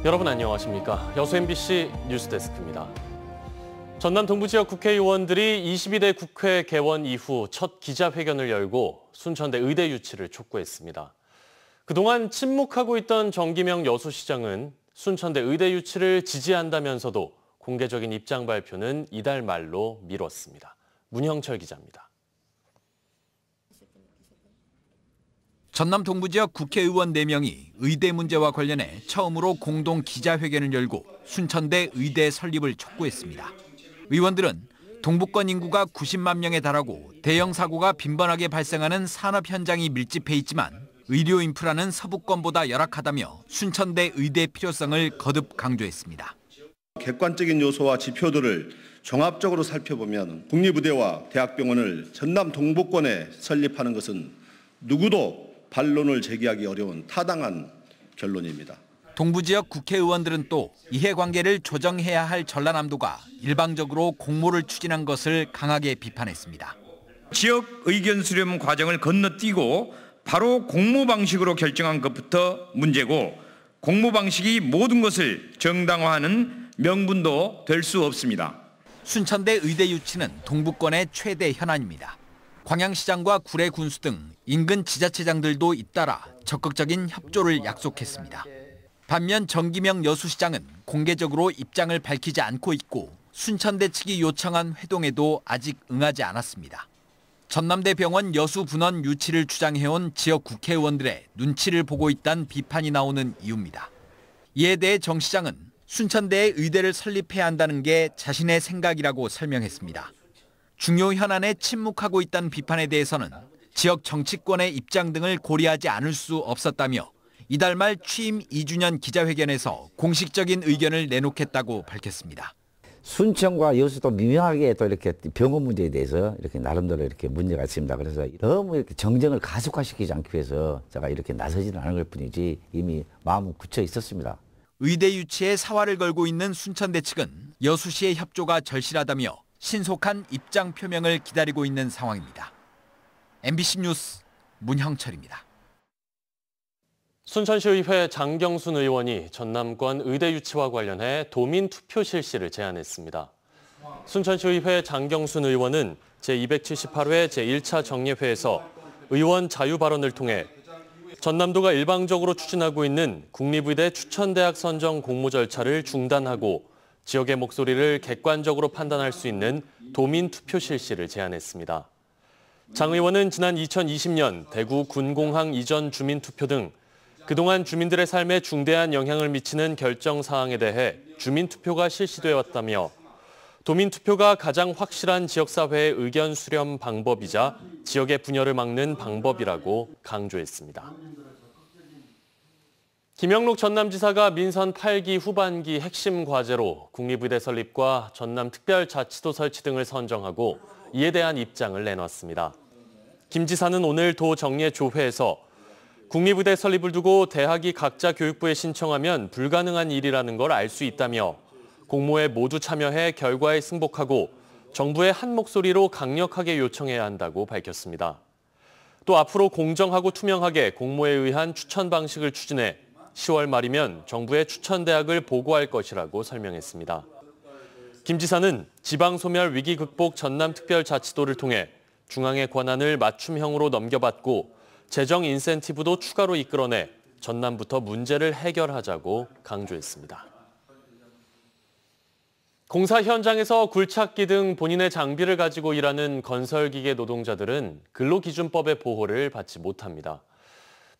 여러분 안녕하십니까? 여수 MBC 뉴스데스크입니다. 전남 동부지역 국회의원들이 22대 국회 개원 이후 첫 기자회견을 열고 순천대 의대 유치를 촉구했습니다. 그동안 침묵하고 있던 정기명 여수시장은 순천대 의대 유치를 지지한다면서도 공개적인 입장 발표는 이달 말로 미뤘습니다. 문형철 기자입니다. 전남 동부지역 국회의원 4명이 의대 문제와 관련해 처음으로 공동 기자회견을 열고 순천대 의대 설립을 촉구했습니다. 의원들은 동부권 인구가 90만 명에 달하고 대형 사고가 빈번하게 발생하는 산업 현장이 밀집해 있지만 의료 인프라는 서부권보다 열악하다며 순천대 의대 필요성을 거듭 강조했습니다. 객관적인 요소와 지표들을 종합적으로 살펴보면 국립의대와 대학병원을 전남 동부권에 설립하는 것은 누구도 반론을 제기하기 어려운 타당한 결론입니다. 동부지역 국회의원들은 또 이해관계를 조정해야 할 전라남도가 일방적으로 공모를 추진한 것을 강하게 비판했습니다. 지역 의견 수렴 과정을 건너뛰고 바로 공모 방식으로 결정한 것부터 문제고 공모 방식이 모든 것을 정당화하는 명분도 될 수 없습니다. 순천대 의대 유치는 동부권의 최대 현안입니다. 광양시장과 구례 군수 등 인근 지자체장들도 잇따라 적극적인 협조를 약속했습니다. 반면 정기명 여수시장은 공개적으로 입장을 밝히지 않고 있고 순천대 측이 요청한 회동에도 아직 응하지 않았습니다. 전남대병원 여수분원 유치를 주장해온 지역 국회의원들의 눈치를 보고 있다는 비판이 나오는 이유입니다. 이에 대해 정 시장은 순천대에 의대를 설립해야 한다는 게 자신의 생각이라고 설명했습니다. 중요 현안에 침묵하고 있다는 비판에 대해서는 지역 정치권의 입장 등을 고려하지 않을 수 없었다며 이달 말 취임 2주년 기자회견에서 공식적인 의견을 내놓겠다고 밝혔습니다. 순천과 여수도 미묘하게 또 이렇게 병원 문제에 대해서 이렇게 나름대로 이렇게 문제가 있습니다. 그래서 너무 이렇게 정쟁을 가속화시키지 않기 위해서 제가 이렇게 나서지는 않은 것 뿐이지 이미 마음은 굳혀 있었습니다. 의대 유치에 사활을 걸고 있는 순천대 측은 여수시의 협조가 절실하다며 신속한 입장 표명을 기다리고 있는 상황입니다. MBC 뉴스 문형철입니다. 순천시의회 장경순 의원이 전남권 의대 유치와 관련해 도민 투표 실시를 제안했습니다. 순천시의회 장경순 의원은 제278회 제1차 정례회에서 의원 자유 발언을 통해 전남도가 일방적으로 추진하고 있는 국립의대 추천대학 선정 공모 절차를 중단하고 지역의 목소리를 객관적으로 판단할 수 있는 도민 투표 실시를 제안했습니다. 장 의원은 지난 2020년 대구 군공항 이전 주민 투표 등 그동안 주민들의 삶에 중대한 영향을 미치는 결정 사항에 대해 주민 투표가 실시되어 왔다며 도민 투표가 가장 확실한 지역사회의 의견 수렴 방법이자 지역의 분열을 막는 방법이라고 강조했습니다. 김영록 전남지사가 민선 8기 후반기 핵심 과제로 국립의대 설립과 전남특별자치도 설치 등을 선정하고 이에 대한 입장을 내놨습니다. 김 지사는 오늘 도 정례조회에서 국립의대 설립을 두고 대학이 각자 교육부에 신청하면 불가능한 일이라는 걸 알 수 있다며 공모에 모두 참여해 결과에 승복하고 정부의 한 목소리로 강력하게 요청해야 한다고 밝혔습니다. 또 앞으로 공정하고 투명하게 공모에 의한 추천 방식을 추진해 10월 말이면 정부에 추천대학을 보고할 것이라고 설명했습니다. 김 지사는 지방소멸 위기 극복 전남특별자치도를 통해 중앙의 권한을 맞춤형으로 넘겨받고 재정 인센티브도 추가로 이끌어내 전남부터 문제를 해결하자고 강조했습니다. 공사 현장에서 굴착기 등 본인의 장비를 가지고 일하는 건설기계 노동자들은 근로기준법의 보호를 받지 못합니다.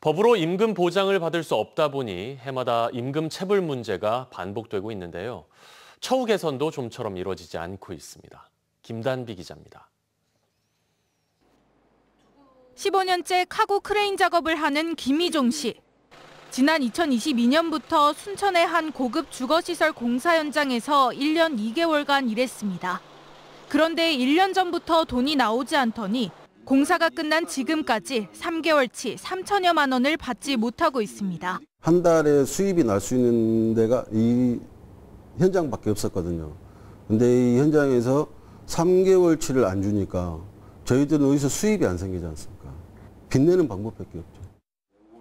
법으로 임금 보장을 받을 수 없다 보니 해마다 임금 체불 문제가 반복되고 있는데요. 처우 개선도 좀처럼 이루어지지 않고 있습니다. 김단비 기자입니다. 15년째 카고 크레인 작업을 하는 김희종 씨. 지난 2022년부터 순천의 한 고급 주거시설 공사 현장에서 1년 2개월간 일했습니다. 그런데 1년 전부터 돈이 나오지 않더니 공사가 끝난 지금까지 3개월치 3천여만 원을 받지 못하고 있습니다. 한 달에 수입이 날 수 있는 데가 이 현장밖에 없었거든요. 근데 이 현장에서 3개월치를 안 주니까 저희들은 어디서 수입이 안 생기지 않습니까? 빚내는 방법밖에 없죠.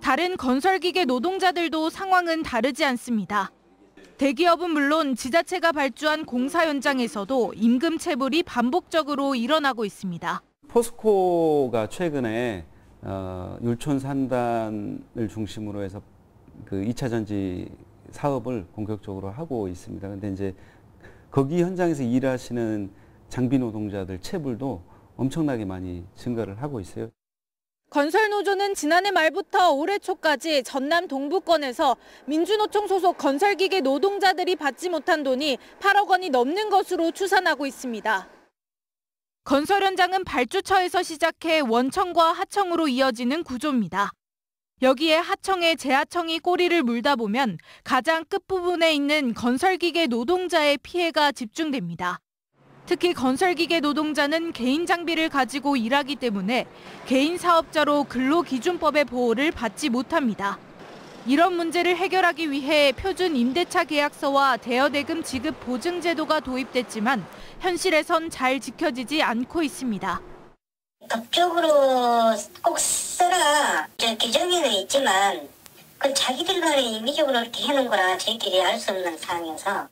다른 건설기계 노동자들도 상황은 다르지 않습니다. 대기업은 물론 지자체가 발주한 공사 현장에서도 임금 체불이 반복적으로 일어나고 있습니다. 포스코가 최근에 율촌 산단을 중심으로 해서 그 2차 전지 사업을 본격적으로 하고 있습니다. 근데 이제 거기 현장에서 일하시는 장비 노동자들 체불도 엄청나게 많이 증가를 하고 있어요. 건설노조는 지난해 말부터 올해 초까지 전남 동부권에서 민주노총 소속 건설기계 노동자들이 받지 못한 돈이 8억 원이 넘는 것으로 추산하고 있습니다. 건설 현장은 발주처에서 시작해 원청과 하청으로 이어지는 구조입니다. 여기에 하청에 재하청이 꼬리를 물다 보면 가장 끝부분에 있는 건설기계 노동자의 피해가 집중됩니다. 특히 건설기계 노동자는 개인 장비를 가지고 일하기 때문에 개인 사업자로 근로기준법의 보호를 받지 못합니다. 이런 문제를 해결하기 위해 표준 임대차 계약서와 대여대금 지급 보증 제도가 도입됐지만 현실에선 잘 지켜지지 않고 있습니다. 법적으로 꼭 써라 규정에는 있지만 그 자기들 간에 임의적으로 이렇게 해놓은 거라 저희끼리 알 수 없는 상황에서.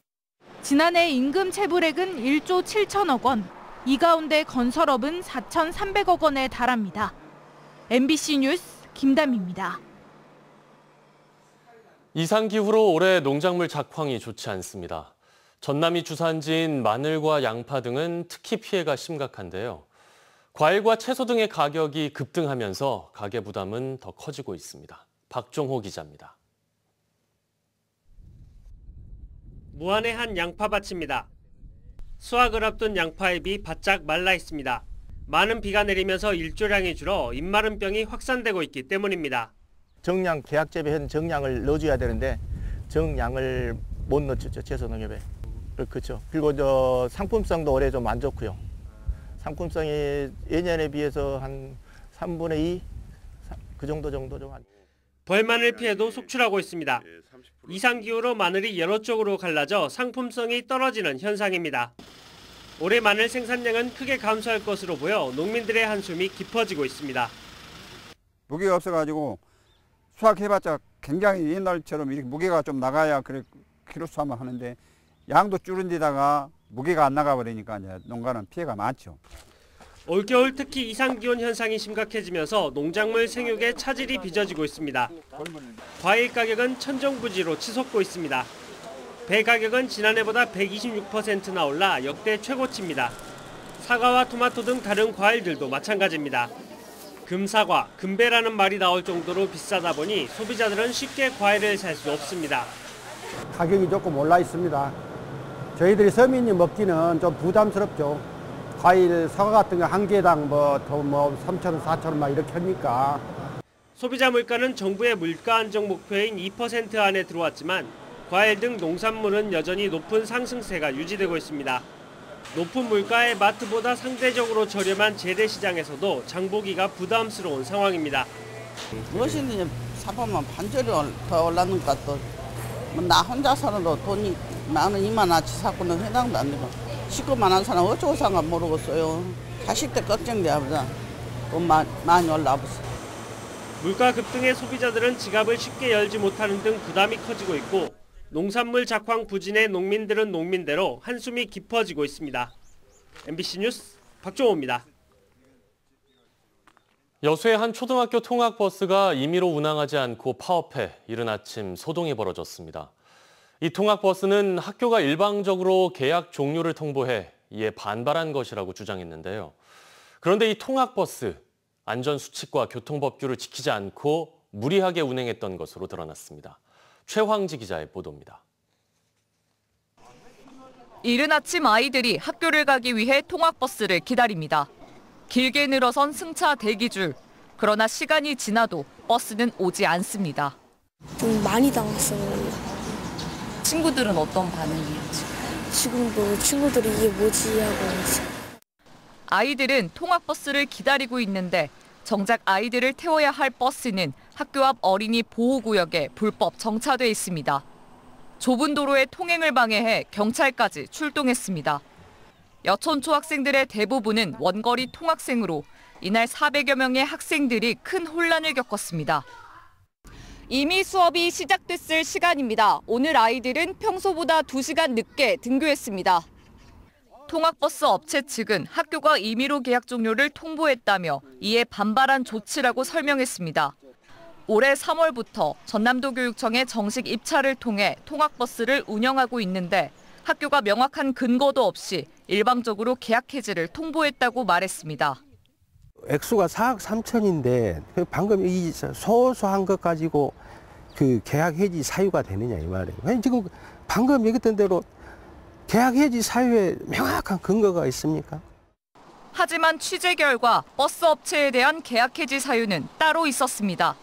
지난해 임금 체불액은 1조 7천억 원, 이 가운데 건설업은 4,300억 원에 달합니다. MBC 뉴스 김담희입니다. 이상기후로 올해 농작물 작황이 좋지 않습니다. 전남이 주산지인 마늘과 양파 등은 특히 피해가 심각한데요. 과일과 채소 등의 가격이 급등하면서 가계 부담은 더 커지고 있습니다. 박종호 기자입니다. 무안의 한 양파밭입니다. 수확을 앞둔 양파잎이 바짝 말라 있습니다. 많은 비가 내리면서 일조량이 줄어 잎마름병이 확산되고 있기 때문입니다. 정량 계약 재배한 정량을 넣어줘야 되는데 정량을 못 넣었죠, 채소농협에. 그렇죠. 그리고 상품성도 올해 좀 안 좋고요. 상품성이 예년에 비해서 한 3분의 2? 그 정도 좀. 벌마늘 피해도 속출하고 있습니다. 이상기후로 마늘이 여러 쪽으로 갈라져 상품성이 떨어지는 현상입니다. 올해 마늘 생산량은 크게 감소할 것으로 보여 농민들의 한숨이 깊어지고 있습니다. 무게가 없어가지고 수확해봤자 굉장히 옛날처럼 이렇게 무게가 좀 나가야 그래 키로수 하면 하는데 양도 줄은 데다가 무게가 안 나가버리니까 이제 농가는 피해가 많죠. 올겨울 특히 이상기온 현상이 심각해지면서 농작물 생육에 차질이 빚어지고 있습니다. 과일 가격은 천정부지로 치솟고 있습니다. 배 가격은 지난해보다 126%나 올라 역대 최고치입니다. 사과와 토마토 등 다른 과일들도 마찬가지입니다. 금사과, 금배라는 말이 나올 정도로 비싸다 보니 소비자들은 쉽게 과일을 살 수 없습니다. 가격이 조금 올라 있습니다. 저희들이 서민이 먹기는 좀 부담스럽죠. 과일, 사과 같은 거 한 개당 뭐 3,000원, 4,000원 막 이렇게 하니까. 소비자 물가는 정부의 물가 안정 목표인 2% 안에 들어왔지만 과일 등 농산물은 여전히 높은 상승세가 유지되고 있습니다. 높은 물가에 마트보다 상대적으로 저렴한 재래시장에서도 장보기가 부담스러운 상황입니다. 무엇이든지 사보면 반절이 더 올랐는 것 같아. 나 혼자서는 돈이 10,000원, 20,000원치 사고는 해당도 안 되고. 식구만 한 사람 어쩌고 산가 모르겠어요. 자식들 걱정돼야 보다. 돈 많이 올라버렸어. 물가 급등에 소비자들은 지갑을 쉽게 열지 못하는 등 부담이 커지고 있고 농산물 작황 부진에 농민들은 농민대로 한숨이 깊어지고 있습니다. MBC 뉴스 박종호입니다. 여수의 한 초등학교 통학버스가 임의로 운항하지 않고 파업해 이른 아침 소동이 벌어졌습니다. 이 통학버스는 학교가 일방적으로 계약 종료를 통보해 이에 반발한 것이라고 주장했는데요. 그런데 이 통학버스, 안전수칙과 교통법규를 지키지 않고 무리하게 운행했던 것으로 드러났습니다. 최황지 기자의 보도입니다. 이른 아침 아이들이 학교를 가기 위해 통학버스를 기다립니다. 길게 늘어선 승차 대기줄. 그러나 시간이 지나도 버스는 오지 않습니다. 좀 많이 당했어요. 친구들은 어떤 반응이에요? 지금도 친구들이 이게 뭐지 하고 있어요. 아이들은 통학버스를 기다리고 있는데 정작 아이들을 태워야 할 버스는 학교 앞 어린이 보호구역에 불법 정차돼 있습니다. 좁은 도로에 통행을 방해해 경찰까지 출동했습니다. 여촌초 학생들의 대부분은 원거리 통학생으로 이날 400여 명의 학생들이 큰 혼란을 겪었습니다. 이미 수업이 시작됐을 시간입니다. 오늘 아이들은 평소보다 2시간 늦게 등교했습니다. 통학버스 업체 측은 학교가 임의로 계약 종료를 통보했다며 이에 반발한 조치라고 설명했습니다. 올해 3월부터 전남도 교육청에 정식 입찰을 통해 통학버스를 운영하고 있는데 학교가 명확한 근거도 없이 일방적으로 계약 해지를 통보했다고 말했습니다. 액수가 4억 3천인데 방금 이 소소한 것 가지고 그 계약 해지 사유가 되느냐 이 말이에요. 왜냐면 지금 방금 얘기했던 대로 계약 해지 사유에 명확한 근거가 있습니까? 하지만 취재 결과 버스 업체에 대한 계약 해지 사유는 따로 있었습니다.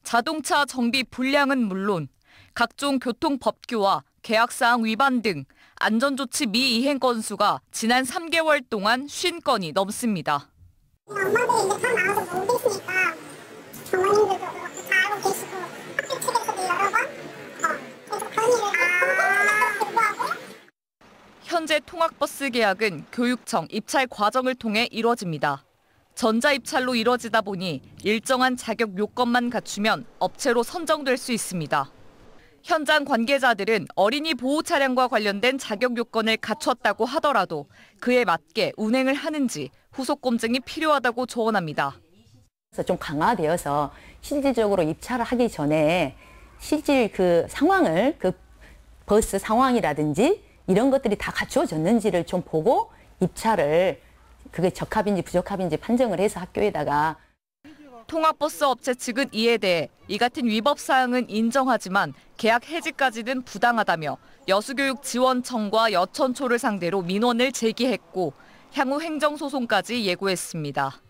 자동차 정비 불량은 물론 각종 교통법규와 계약사항 위반 등 안전조치 미이행 건수가 지난 3개월 동안 50건이 넘습니다. 엄마들이 이제 다 나와서 모르고 계시니까 부모님들도 그렇고 다 알고 계시고 학교 측에서도 여러 번 계속 건의를 하고 현재 통학버스 계약은 교육청 입찰 과정을 통해 이뤄집니다. 전자입찰로 이뤄지다 보니 일정한 자격 요건만 갖추면 업체로 선정될 수 있습니다. 현장 관계자들은 어린이 보호 차량과 관련된 자격 요건을 갖췄다고 하더라도 그에 맞게 운행을 하는지 후속 검증이 필요하다고 조언합니다. 좀 강화되어서 실질적으로 입찰을 하기 전에 실질 그 상황을 그 버스 상황이라든지 이런 것들이 다 갖추어졌는지를 좀 보고 입찰을 그게 적합인지 부적합인지 판정을 해서 학교에다가. 통학버스 업체 측은 이에 대해 이 같은 위법 사항은 인정하지만 계약 해지까지는 부당하다며 여수교육지원청과 여천초를 상대로 민원을 제기했고 향후 행정소송까지 예고했습니다.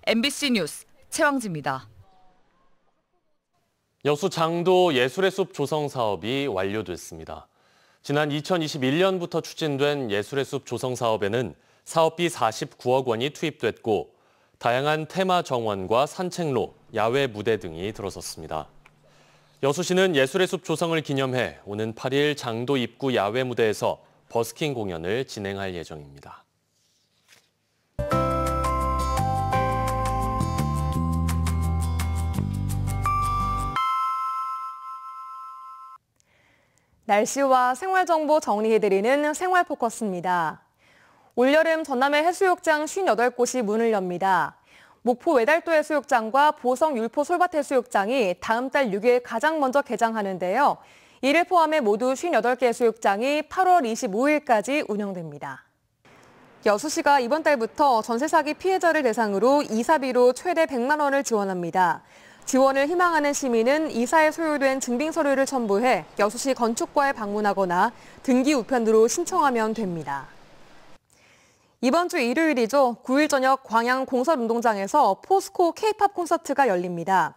MBC 뉴스 최왕지입니다. 여수 장도 예술의 숲 조성 사업이 완료됐습니다. 지난 2021년부터 추진된 예술의 숲 조성 사업에는 사업비 49억 원이 투입됐고 다양한 테마 정원과 산책로, 야외 무대 등이 들어섰습니다. 여수시는 예술의 숲 조성을 기념해 오는 8일 장도 입구 야외 무대에서 버스킹 공연을 진행할 예정입니다. 날씨와 생활정보 정리해드리는 생활포커스입니다. 올여름 전남의 해수욕장 58곳이 문을 엽니다. 목포 외달도 해수욕장과 보성 율포 솔밭 해수욕장이 다음 달 6일 가장 먼저 개장하는데요. 이를 포함해 모두 58개 해수욕장이 8월 25일까지 운영됩니다. 여수시가 이번 달부터 전세 사기 피해자를 대상으로 이사비로 최대 100만 원을 지원합니다. 지원을 희망하는 시민은 이사에 소요된 증빙 서류를 첨부해 여수시 건축과에 방문하거나 등기 우편으로 신청하면 됩니다. 이번 주 일요일이죠. 9일 저녁 광양 공설운동장에서 포스코 K-팝 콘서트가 열립니다.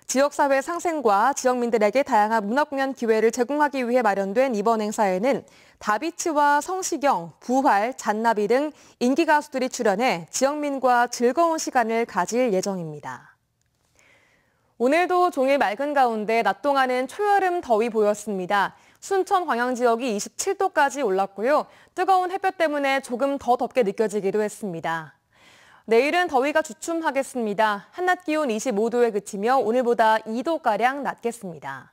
지역사회 상생과 지역민들에게 다양한 문화공연 기회를 제공하기 위해 마련된 이번 행사에는 다비치와 성시경, 부활, 잔나비 등 인기 가수들이 출연해 지역민과 즐거운 시간을 가질 예정입니다. 오늘도 종일 맑은 가운데 낮 동안은 초여름 더위 보였습니다. 순천 광양 지역이 27도까지 올랐고요. 뜨거운 햇볕 때문에 조금 더 덥게 느껴지기도 했습니다. 내일은 더위가 주춤하겠습니다. 한낮 기온 25도에 그치며 오늘보다 2도가량 낮겠습니다.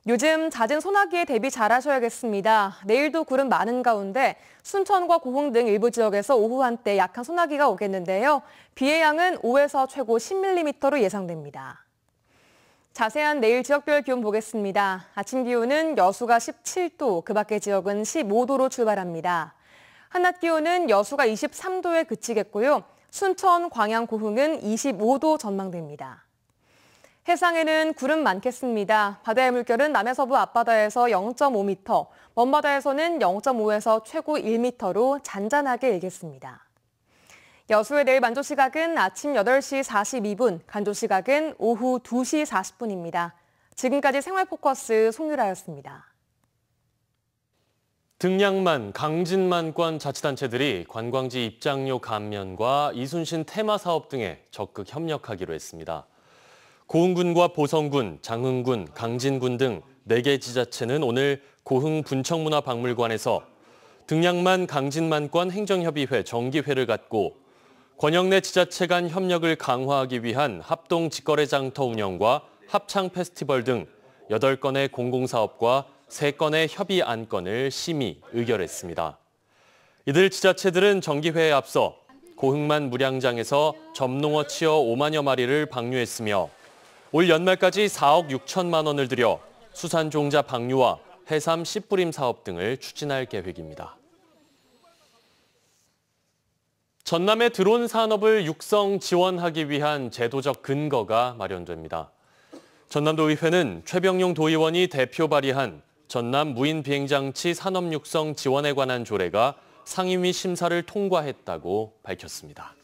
요즘 잦은 소나기에 대비 잘하셔야겠습니다. 내일도 구름 많은 가운데 순천과 고흥 등 일부 지역에서 오후 한때 약한 소나기가 오겠는데요. 비의 양은 5에서 최고 10mm로 예상됩니다. 자세한 내일 지역별 기온 보겠습니다. 아침 기온은 여수가 17도, 그 밖의 지역은 15도로 출발합니다. 한낮 기온은 여수가 23도에 그치겠고요. 순천, 광양, 고흥은 25도 전망됩니다. 해상에는 구름 많겠습니다. 바다의 물결은 남해서부 앞바다에서 0.5m, 먼바다에서는 0.5에서 최고 1m로 잔잔하게 일겠습니다. 여수의 내일 만조 시각은 아침 8시 42분, 간조 시각은 오후 2시 40분입니다. 지금까지 생활포커스 송유라였습니다. 등량만, 강진만권 자치단체들이 관광지 입장료 감면과 이순신 테마 사업 등에 적극 협력하기로 했습니다. 고흥군과 보성군, 장흥군, 강진군 등 4개 지자체는 오늘 고흥 분청문화박물관에서 등량만, 강진만권 행정협의회 정기회를 갖고 권역 내 지자체 간 협력을 강화하기 위한 합동 직거래 장터 운영과 합창 페스티벌 등 8건의 공공사업과 3건의 협의 안건을 심의, 의결했습니다. 이들 지자체들은 정기회에 앞서 고흥만 물양장에서 점농어 치어 5만여 마리를 방류했으며 올 연말까지 4억 6천만 원을 들여 수산종자 방류와 해삼 씨뿌림 사업 등을 추진할 계획입니다. 전남의 드론 산업을 육성 지원하기 위한 제도적 근거가 마련됩니다. 전남도의회는 최병용 도의원이 대표 발의한 전남 무인 비행장치 산업 육성 지원에 관한 조례가 상임위 심사를 통과했다고 밝혔습니다.